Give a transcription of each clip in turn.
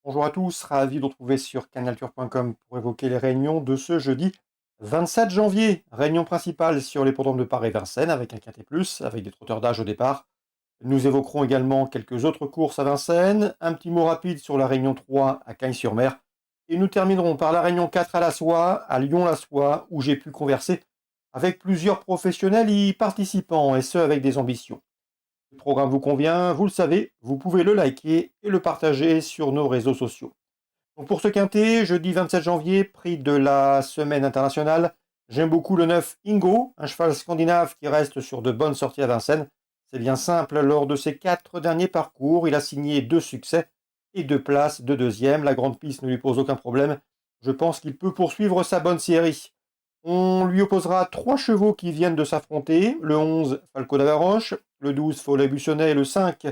Bonjour à tous, ravi de vous retrouver sur canalturf.com pour évoquer les réunions de ce jeudi 27 janvier. Réunion principale sur l'hippodrome de Paris-Vincennes avec un quintet plus, avec des trotteurs d'âge au départ. Nous évoquerons également quelques autres courses à Vincennes, un petit mot rapide sur la réunion 3 à Cagnes-sur-Mer. Et nous terminerons par la réunion 4 à La Soie, à Lyon-la-Soie, où j'ai pu converser avec plusieurs professionnels y participants, et ce avec des ambitions. Le programme vous convient, vous le savez, vous pouvez le liker et le partager sur nos réseaux sociaux. Donc pour ce quintet, jeudi 27 janvier, prix de la semaine internationale, j'aime beaucoup le 9 Ingo, un cheval scandinave qui reste sur de bonnes sorties à Vincennes. C'est bien simple, lors de ses 4 derniers parcours, il a signé 2 succès et 2 places de deuxième. La grande piste ne lui pose aucun problème. Je pense qu'il peut poursuivre sa bonne série. On lui opposera 3 chevaux qui viennent de s'affronter, le 11 Falco d'Avaroche, le 12 Follet Bussonnet et le 5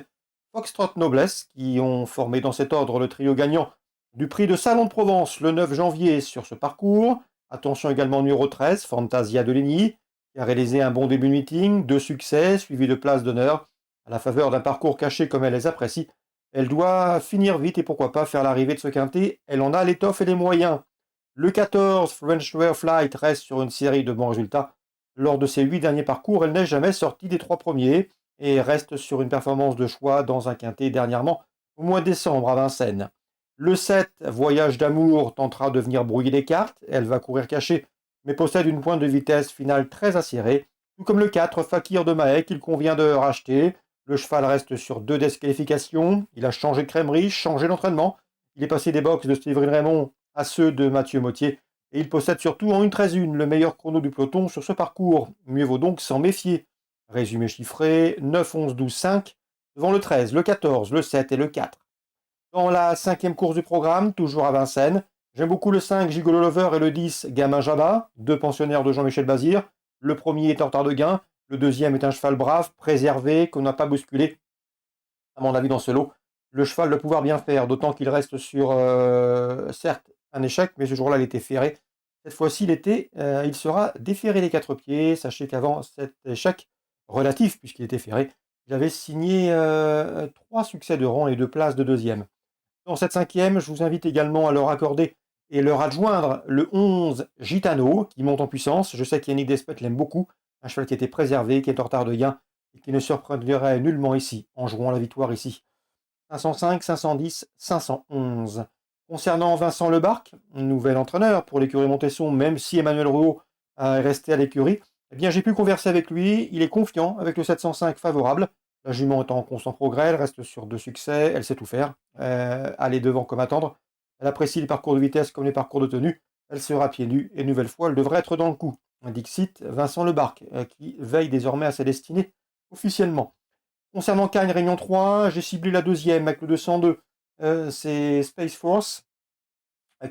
Foxtrot Noblesse, qui ont formé dans cet ordre le trio gagnant du prix de Salon de Provence le 9 janvier sur ce parcours. Attention également au numéro 13, Fantasia de Ligny, qui a réalisé un bon début de meeting, 2 succès, suivi de places d'honneur. À la faveur d'un parcours caché comme elle les apprécie, elle doit finir vite et pourquoi pas faire l'arrivée de ce quintet. Elle en a l'étoffe et les moyens. Le 14, French Rare Flight, reste sur une série de bons résultats. Lors de ses 8 derniers parcours, elle n'est jamais sortie des 3 premiers et reste sur une performance de choix dans un quintet dernièrement au mois de décembre à Vincennes. Le 7, Voyage d'amour, tentera de venir brouiller les cartes. Elle va courir cachée, mais possède une pointe de vitesse finale très acérée. Tout comme le 4, Fakir de Mahé, qu'il convient de racheter. Le cheval reste sur 2 disqualifications. Il a changé de crèmerie, changé d'entraînement. Il est passé des box de Stéphane Raymond à ceux de Mathieu Mottier. Et il possède surtout en 1:13-1 le meilleur chrono du peloton sur ce parcours. Mieux vaut donc s'en méfier. Résumé chiffré, 9, 11, 12, 5, devant le 13, le 14, le 7 et le 4. Dans la 5e course du programme, toujours à Vincennes, j'aime beaucoup le 5, Gigolo Lover, et le 10, Gamin Jabba, deux pensionnaires de Jean-Michel Bazir. Le premier est en retard de gain, le deuxième est un cheval brave, préservé, qu'on n'a pas bousculé, à mon avis, dans ce lot. Le cheval doit pouvoir bien faire, d'autant qu'il reste sur, certes, un échec, mais ce jour-là, il était ferré. Cette fois-ci, il sera déferré les 4 pieds. Sachez qu'avant cet échec relatif, puisqu'il était ferré, il avait signé 3 succès de rang et 2 places de deuxième. Dans cette 5e, je vous invite également à leur accorder et leur adjoindre le 11 Gitano, qui monte en puissance. Je sais qu'Yannick Despet l'aime beaucoup, un cheval qui était préservé, qui est en retard de gain, et qui ne surprendrait nullement ici, en jouant la victoire ici. 505, 510, 511. Concernant Vincent Lebarque, nouvel entraîneur pour l'écurie Montesson, même si Emmanuel Rouault est resté à l'écurie, eh bien j'ai pu converser avec lui, il est confiant avec le 705 favorable. La jument est en constant progrès, elle reste sur 2 succès, elle sait tout faire, aller devant comme attendre. Elle apprécie les parcours de vitesse comme les parcours de tenue, elle sera pieds nus et nouvelle fois elle devrait être dans le coup. Dixit Vincent Lebarque, qui veille désormais à sa destinée officiellement. Concernant Cannes Réunion 3, j'ai ciblé la deuxième avec le 202. C'est Space Force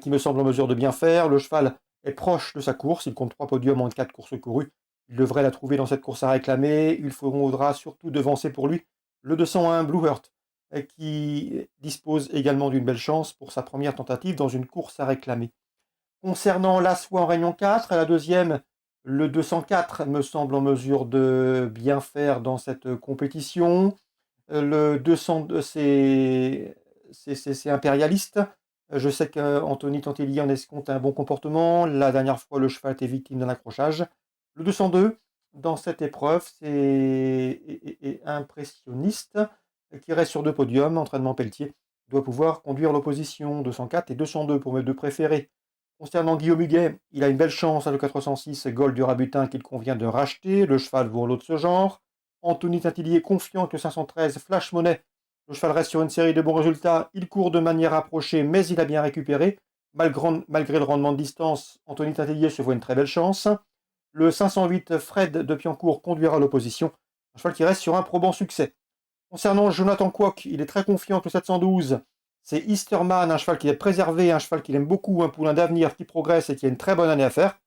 qui me semble en mesure de bien faire. Le cheval est proche de sa course. Il compte 3 podiums en 4 courses courues. Il devrait la trouver dans cette course à réclamer. Il faudra surtout devancer pour lui le 201 Blue Heart qui dispose également d'une belle chance pour sa première tentative dans une course à réclamer. Concernant la soie en Réunion 4, la deuxième, le 204 me semble en mesure de bien faire dans cette compétition. Le 202, c'est impérialiste. Je sais qu'Anthony Tantelli en escompte un bon comportement. La dernière fois, le cheval était victime d'un accrochage. Le 202, dans cette épreuve, c'est impressionniste, qui reste sur 2 podiums. Entraînement Pelletier doit pouvoir conduire l'opposition. 204 et 202 pour mes 2 préférés. Concernant Guillaume Huguet, il a une belle chance à le 406 Gold du Rabutin qu'il convient de racheter. Le cheval vaut l'autre ce genre. Anthony Tintillier est confiant que 513 Flash Money. Le cheval reste sur une série de bons résultats. Il court de manière approchée, mais il a bien récupéré. Malgré le rendement de distance, Anthony Tintillier se voit une très belle chance. Le 508 Fred de Piancourt conduira l'opposition. Un cheval qui reste sur un probant succès. Concernant Jonathan Kwok, il est très confiant que le 712. C'est Easterman, un cheval qui est préservé, un cheval qu'il aime beaucoup, un poulain d'avenir qui progresse et qui a une très bonne année à faire.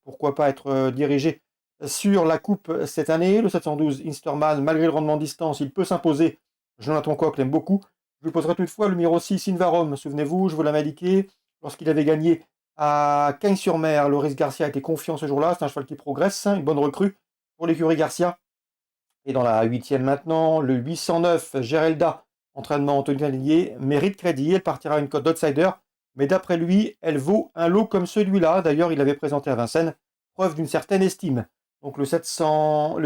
Pourquoi pas être dirigé sur la coupe cette année. Le 712 Easterman, malgré le rendement de distance, il peut s'imposer. Jonathan Coq l'aime beaucoup. Je lui poserai toutefois le numéro 6 Invarom. Souvenez-vous, je vous l'avais indiqué, lorsqu'il avait gagné à Cagnes-sur-Mer, Loris Garcia était confiant ce jour-là. C'est un cheval qui progresse, une bonne recrue pour l'écurie Garcia. Et dans la 8e maintenant, le 809 Gerelda Entraînement Anthony Cavalier mérite crédit, elle partira à une cote d'outsider, mais d'après lui, elle vaut un lot comme celui-là. D'ailleurs, il avait présenté à Vincennes, preuve d'une certaine estime. Donc le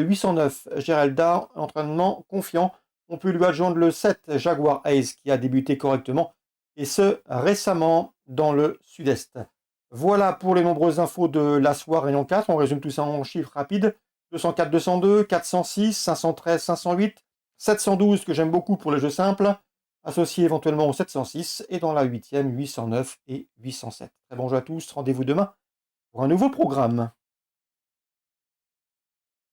809, Geralda, entraînement confiant. On peut lui adjoindre le 7, Jaguar Ace, qui a débuté correctement, et ce, récemment, dans le sud-est. Voilà pour les nombreuses infos de la soirée Rayon 4. On résume tout ça en chiffres rapides. 204, 202, 406, 513, 508, 712 que j'aime beaucoup pour les jeux simples, associé éventuellement au 706, et dans la 8e, 809 et 807. Très bon jeu à tous, rendez-vous demain pour un nouveau programme.